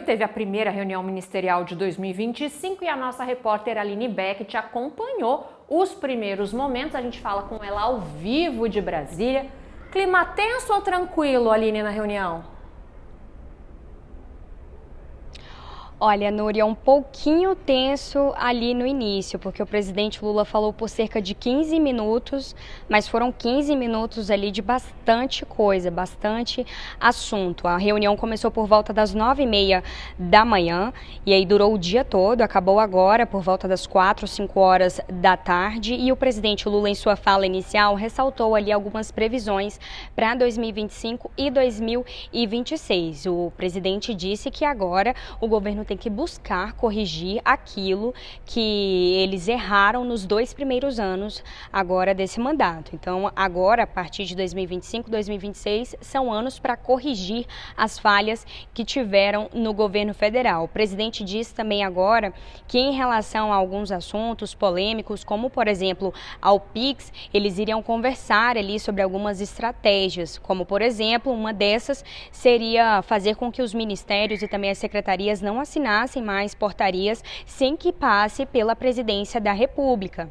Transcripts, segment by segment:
teve a primeira reunião ministerial de 2025 e a nossa repórter Aline Beckett acompanhou os primeiros momentos. A gente fala com ela ao vivo de Brasília. Clima tenso ou tranquilo, Aline, na reunião? Olha, Núria, um pouquinho tenso ali no início, porque o presidente Lula falou por cerca de 15 minutos, mas foram 15 minutos ali de bastante coisa, bastante assunto. A reunião começou por volta das 9h30 da manhã e aí durou o dia todo, acabou agora por volta das 4, 5 horas da tarde e o presidente Lula, em sua fala inicial, ressaltou ali algumas previsões para 2025 e 2026. O presidente disse que agora o governo tem que buscar corrigir aquilo que eles erraram nos 2 primeiros anos agora desse mandato. Então, agora, a partir de 2025, 2026, são anos para corrigir as falhas que tiveram no governo federal. O presidente disse também agora que em relação a alguns assuntos polêmicos, como, por exemplo, ao PIX, eles iriam conversar ali sobre algumas estratégias, como, por exemplo, uma dessas seria fazer com que os ministérios e também as secretarias não assinassem mais portarias sem que passe pela presidência da República.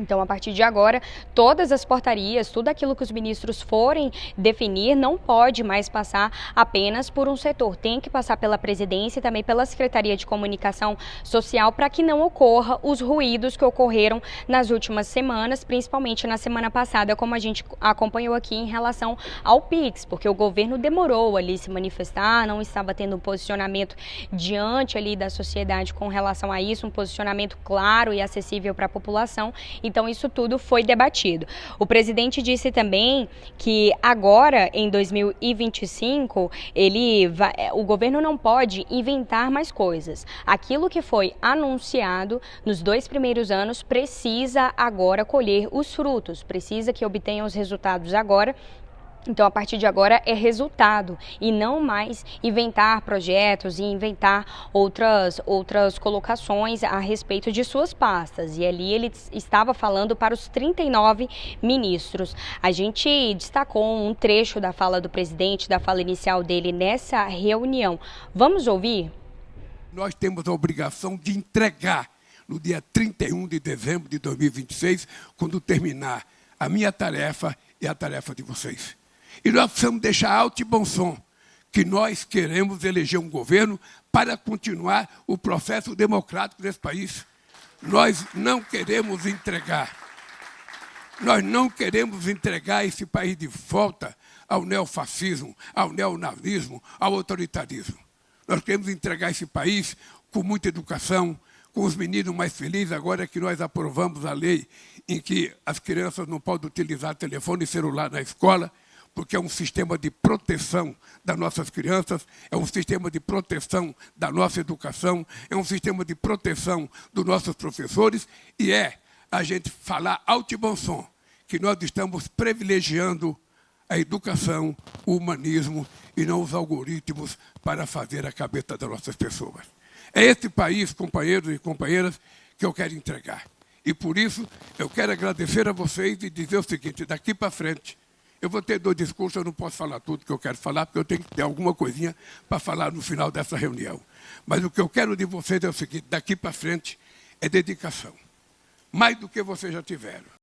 Então, a partir de agora, todas as portarias, tudo aquilo que os ministros forem definir, não pode mais passar apenas por um setor. Tem que passar pela presidência e também pela Secretaria de Comunicação Social para que não ocorra os ruídos que ocorreram nas últimas semanas, principalmente na semana passada, como a gente acompanhou aqui em relação ao PIX, porque o governo demorou ali se manifestar, não estava tendo um posicionamento diante ali da sociedade com relação a isso, um posicionamento claro e acessível para a população. Então, isso tudo foi debatido. O presidente disse também que agora, em 2025, o governo não pode inventar mais coisas. Aquilo que foi anunciado nos 2 primeiros anos precisa agora colher os frutos, precisa que obtenha os resultados agora. Então, a partir de agora é resultado e não mais inventar projetos e inventar outras colocações a respeito de suas pastas. E ali ele estava falando para os 39 ministros. A gente destacou um trecho da fala do presidente, da fala inicial dele nessa reunião. Vamos ouvir? Nós temos a obrigação de entregar no dia 31 de dezembro de 2026, quando terminar a minha tarefa e a tarefa de vocês. E nós precisamos deixar alto e bom som que nós queremos eleger um governo para continuar o processo democrático desse país. Nós não queremos entregar esse país de volta ao neofascismo, ao neonazismo, ao autoritarismo. Nós queremos entregar esse país com muita educação, com os meninos mais felizes, agora que nós aprovamos a lei em que as crianças não podem utilizar telefone e celular na escola, porque é um sistema de proteção das nossas crianças, é um sistema de proteção da nossa educação, é um sistema de proteção dos nossos professores e a gente falar alto e bom som que nós estamos privilegiando a educação, o humanismo e não os algoritmos para fazer a cabeça das nossas pessoas. É esse país, companheiros e companheiras, que eu quero entregar. E por isso eu quero agradecer a vocês e dizer o seguinte, daqui para frente, eu vou ter 2 discursos, eu não posso falar tudo que eu quero falar, porque eu tenho que ter alguma coisinha para falar no final dessa reunião. Mas o que eu quero de vocês é o seguinte, daqui para frente é dedicação. Mais do que vocês já tiveram.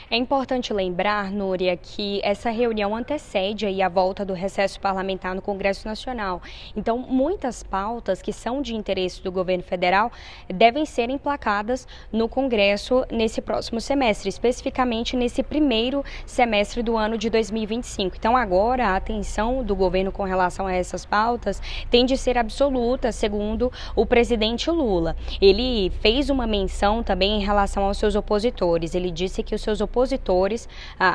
É importante lembrar, Núria, que essa reunião antecede aí a volta do recesso parlamentar no Congresso Nacional. Então, muitas pautas que são de interesse do governo federal devem ser emplacadas no Congresso nesse próximo semestre, especificamente nesse primeiro semestre do ano de 2025. Então, agora, a atenção do governo com relação a essas pautas tem de ser absoluta, segundo o presidente Lula. Ele fez uma menção também em relação aos seus opositores. Ele disse que os seus opositores,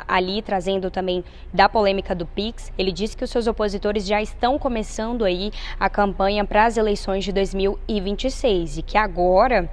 ali trazendo também da polêmica do PIX, ele disse que os seus opositores já estão começando aí a campanha para as eleições de 2026 e que agora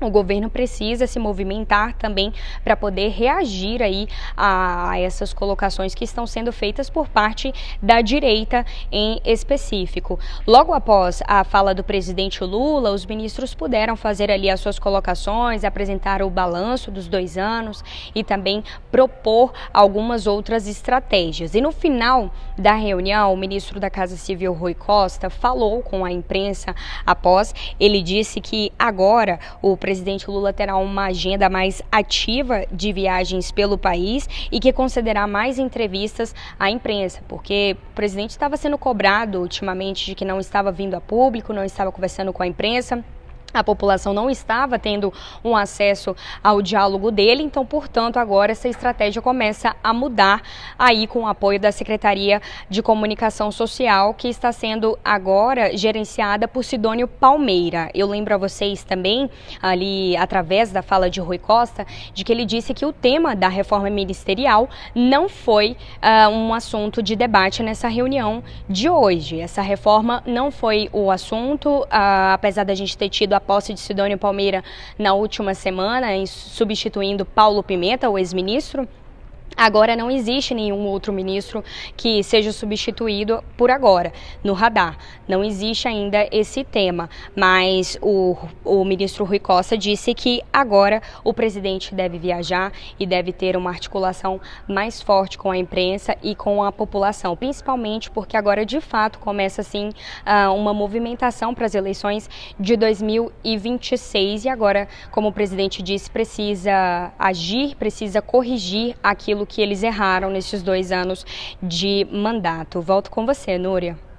o governo precisa se movimentar também para poder reagir aí a essas colocações que estão sendo feitas por parte da direita em específico. Logo após a fala do presidente Lula, os ministros puderam fazer ali as suas colocações, apresentar o balanço dos 2 anos e também propor algumas outras estratégias. E no final da reunião, o ministro da Casa Civil, Rui Costa, falou com a imprensa após. Ele disse que agora o presidente Lula terá uma agenda mais ativa de viagens pelo país e que concederá mais entrevistas à imprensa, porque o presidente estava sendo cobrado ultimamente de que não estava vindo a público, não estava conversando com a imprensa. A população não estava tendo um acesso ao diálogo dele, então, portanto, agora essa estratégia começa a mudar aí com o apoio da Secretaria de Comunicação Social, que está sendo agora gerenciada por Sidônio Palmeira. Eu lembro a vocês também, ali através da fala de Rui Costa, de que ele disse que o tema da reforma ministerial não foi um assunto de debate nessa reunião de hoje. Essa reforma não foi o assunto, apesar da gente ter tido a posse de Sidônio Palmeira na última semana, substituindo Paulo Pimenta, o ex-ministro. Agora não existe nenhum outro ministro que seja substituído por agora no radar. Não existe ainda esse tema, mas o ministro Rui Costa disse que agora o presidente deve viajar e deve ter uma articulação mais forte com a imprensa e com a população, principalmente porque agora de fato começa assim uma movimentação para as eleições de 2026 e agora, como o presidente disse, precisa agir, precisa corrigir aquilo que eles erraram nesses 2 anos de mandato. Volto com você, Núria.